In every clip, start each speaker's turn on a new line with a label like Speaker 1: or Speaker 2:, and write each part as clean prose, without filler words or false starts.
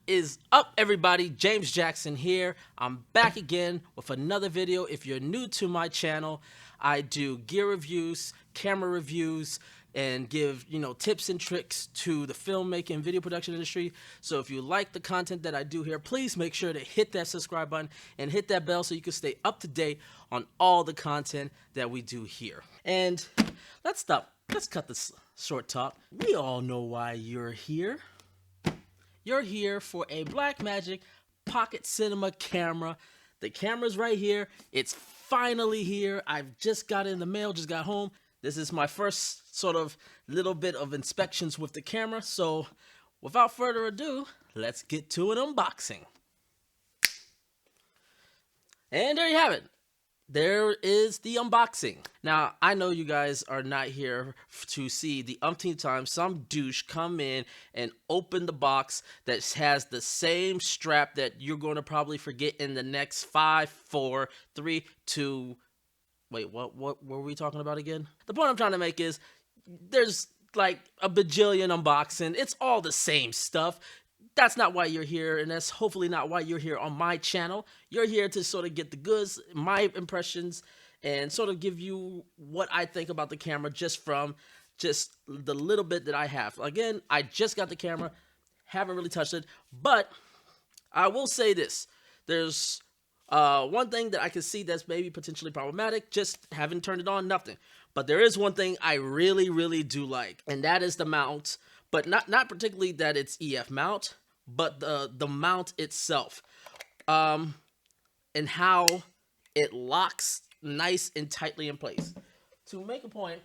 Speaker 1: is up, everybody? James Jackson here. I'm back again with another video. If you're new to my channel, I do gear reviews, camera reviews, and give tips and tricks to the filmmaking and video production industry. So if you like the content that I do here, please make sure to hit that subscribe button and hit that bell so you can stay up to date on all the content that we do here. And let's cut this short talk. We all know why you're here. You're here for a Blackmagic Pocket Cinema camera. The camera's right here. It's finally here. I've just got it in the mail, just got home. This is my first sort of little bit of inspections with the camera. So without further ado, let's get to an unboxing. And there you have it. There is the unboxing. Now, I know you guys are not here to see the umpteenth time some douche come in and open the box that has the same strap that you're going to probably forget in the next 5, 4, 3, 2... Wait, what were we talking about again? The point I'm trying to make is there's like a bajillion unboxing. It's all the same stuff. That's not why you're here, and that's hopefully not why you're here on my channel. You're here to sort of get the goods, my impressions, and sort of give you what I think about the camera just from just the little bit that I have. Again, I just got the camera, haven't really touched it, but I will say this. There's one thing that I can see that's maybe potentially problematic, just haven't turned it on, nothing. But there is one thing I really, really do like, and that is the mount, but not particularly that it's EF mount, but the mount itself, and how it locks nice and tightly in place. To make a point,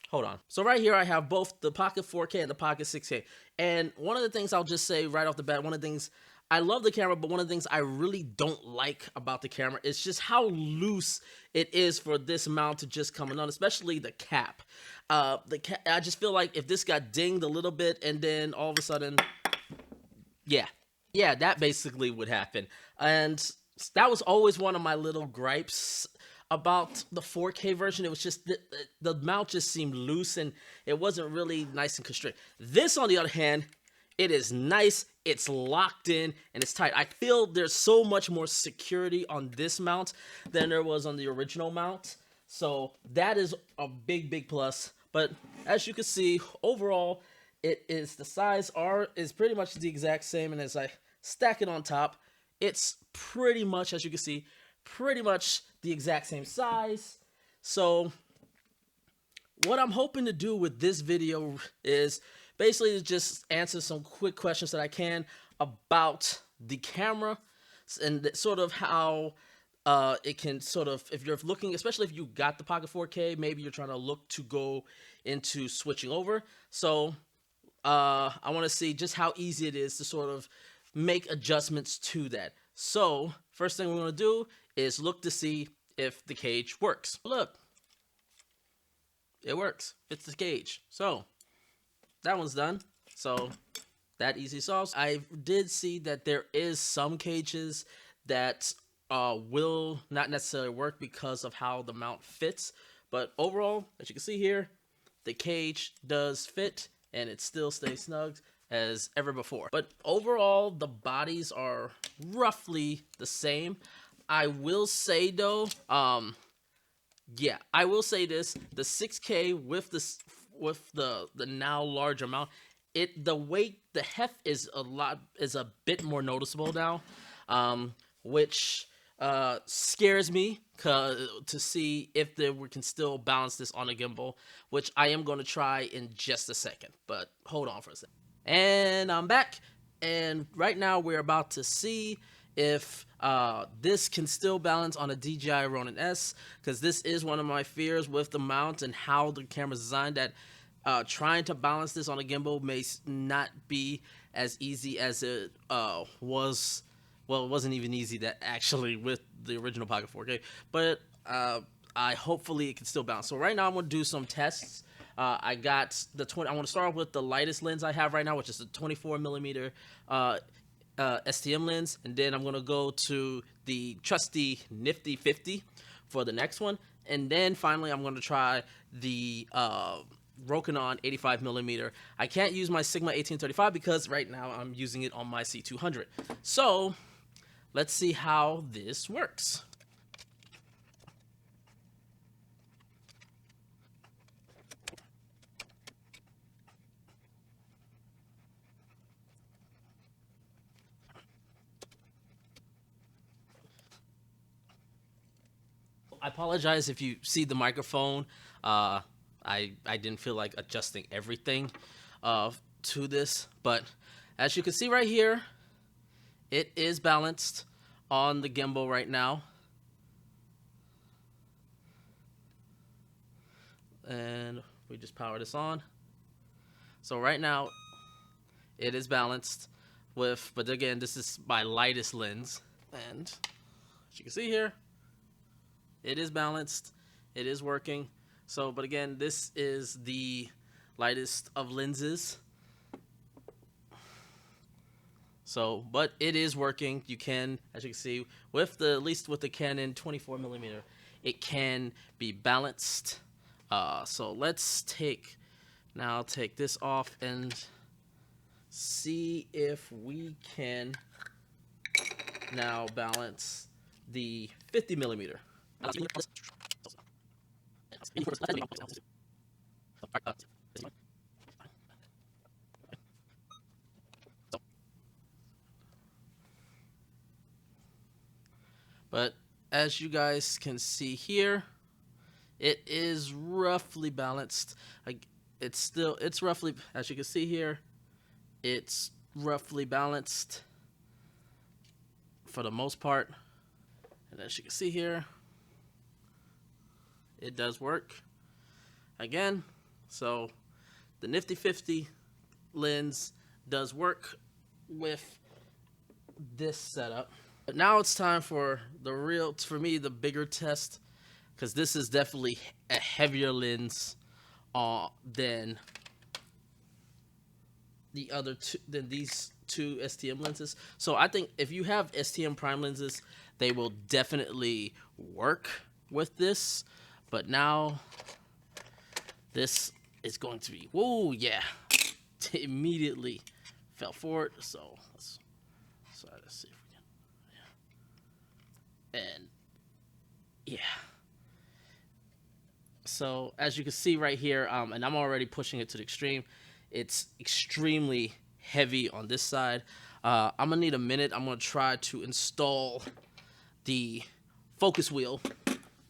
Speaker 1: hold on. So right here I have both the Pocket 4K and the Pocket 6K, and one of the things I'll just say right off the bat, one of the things I love the camera, but one of the things I really don't like about the camera is just how loose it is for this mount to just come on, especially the cap. I just feel like if this got dinged a little bit and then all of a sudden, yeah, that basically would happen. And that was always one of my little gripes about the 4K version. It was just the mount just seemed loose and it wasn't really nice and constricted. This, on the other hand, it is nice, it's locked in, and it's tight. I feel there's so much more security on this mount than there was on the original mount. So that is a big, big plus. But as you can see, overall, the size is pretty much the exact same. And as I stack it on top, it's pretty much, as you can see, pretty much the exact same size. So what I'm hoping to do with this video is basically just answer some quick questions that I can about the camera and sort of how it can sort of, if you're looking, especially if you got the Pocket 4K, maybe you're trying to look to go into switching over. So I want to see just how easy it is to sort of make adjustments to that. So first thing we're going to do is look to see if the cage works. Look, it works. It's the cage. So that one's done. So that easy solves. I did see that there is some cages that will not necessarily work because of how the mount fits. But overall, as you can see here, the cage does fit and it still stays snug as ever before. But overall, the bodies are roughly the same. I will say though, yeah, I will say this: the 6K with the now larger mount, the weight, the heft is a bit more noticeable now, which scares me to see if we can still balance this on a gimbal, which I am going to try in just a second. But hold on for a second. And I'm back, and right now we're about to see if this can still balance on a DJI Ronin S, because this is one of my fears with the mount and how the camera's designed, that trying to balance this on a gimbal may not be as easy as it was. Well, it wasn't even easy that actually with the original Pocket 4K, but hopefully it can still balance. So right now I'm going to do some tests. I got the I want to start off with the lightest lens I have right now, which is the 24mm STM lens, and then I'm going to go to the trusty nifty 50 for the next one, and then finally I'm going to try the Rokinon 85mm. I can't use my Sigma 1835 because right now I'm using it on my C200. So let's see how this works. I apologize if you see the microphone. I didn't feel like adjusting everything to this, but as you can see right here, it is balanced on the gimbal right now. And we just power this on. So right now, it is balanced with, but again, this is my lightest lens. And as you can see here, it is balanced. It is working. So, but again, this is the lightest of lenses. So, but it is working. You can, as you can see, with the, at least with the Canon 24mm, it can be balanced. So let's take this off and see if we can now balance the 50mm. But as you guys can see here, it is roughly balanced. It's roughly, as you can see here, it's roughly balanced for the most part. And as you can see here, it does work again. So the Nifty 50 lens does work with this setup. But now it's time for for me, the bigger test, because this is definitely a heavier lens than these two STM lenses. So I think if you have STM prime lenses, they will definitely work with this. But now this is going to be, whoa, yeah, immediately fell forward. So let's see if we can, and yeah. So as you can see right here, and I'm already pushing it to the extreme, it's extremely heavy on this side. I'm gonna need a minute. I'm gonna try to install the focus wheel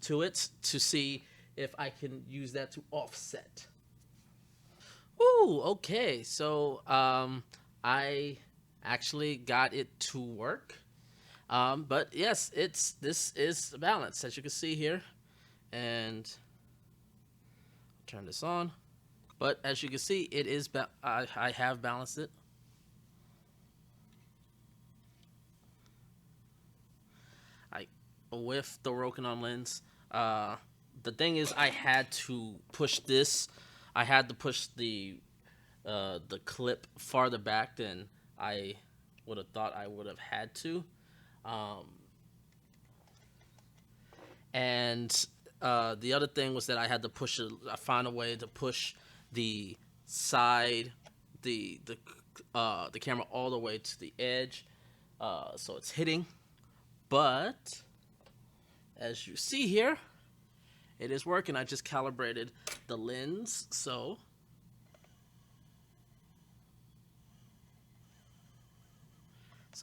Speaker 1: to it to see if I can use that to offset. Ooh, okay. So I actually got it to work. But yes, this is balanced, as you can see here, and turn this on. But as you can see, it is I have balanced it. With the Rokinon lens. The thing is, I had to push this. I had to push the clip farther back than I would have thought I would have had to. And the other thing was that I had to push it. I found a way to push the side, the camera all the way to the edge, so it's hitting. But as you see here, it is working. I just calibrated the lens, so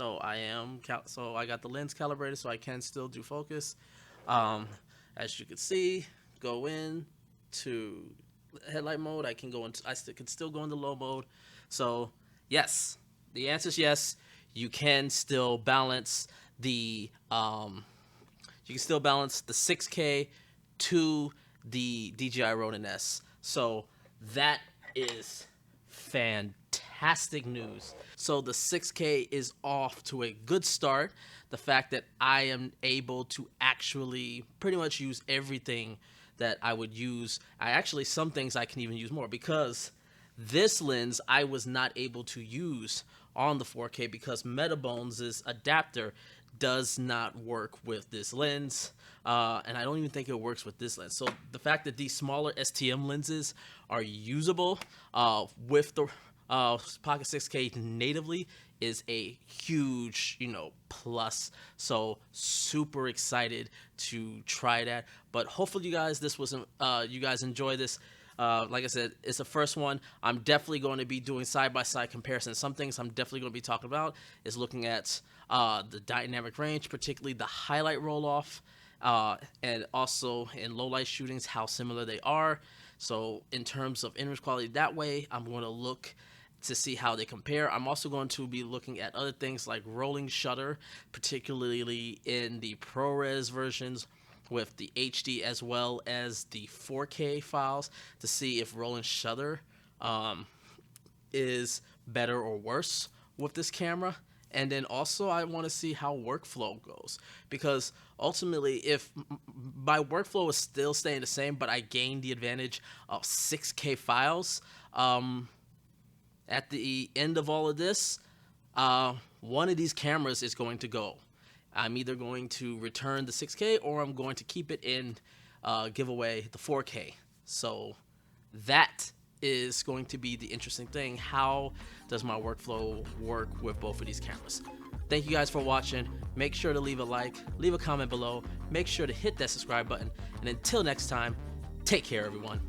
Speaker 1: I got the lens calibrated, so I can still do focus. As you can see, go in to headlight mode. I can still go into low mode. So yes, the answer is yes. You can still balance the 6K to the DJI Ronin S. So that is fantastic news. So the 6K is off to a good start. The fact that I am able to actually pretty much use everything that I would use. Some things I can even use more, because this lens I was not able to use on the 4K because Metabones' adapter does not work with this lens, and I don't even think it works with this lens. So the fact that these smaller STM lenses are usable with the Pocket 6K natively is a huge, plus. So super excited to try that. But hopefully you guys you guys enjoy this. Like I said, it's the first one. I'm definitely going to be doing side-by-side comparisons. Some things I'm definitely going to be talking about is looking at the dynamic range, particularly the highlight roll-off, and also in low-light shootings, how similar they are. So in terms of image quality that way, I'm going to look to see how they compare. I'm also going to be looking at other things like rolling shutter, particularly in the ProRes versions with the HD as well as the 4K files, to see if rolling shutter is better or worse with this camera. And then also I want to see how workflow goes, because ultimately if my workflow is still staying the same but I gain the advantage of 6K files, at the end of all of this, one of these cameras is going to go. I'm either going to return the 6K or I'm going to keep it and give away the 4K. So that is going to be the interesting thing. How does my workflow work with both of these cameras? Thank you guys for watching. Make sure to leave a like, leave a comment below. Make sure to hit that subscribe button. And until next time, take care, everyone.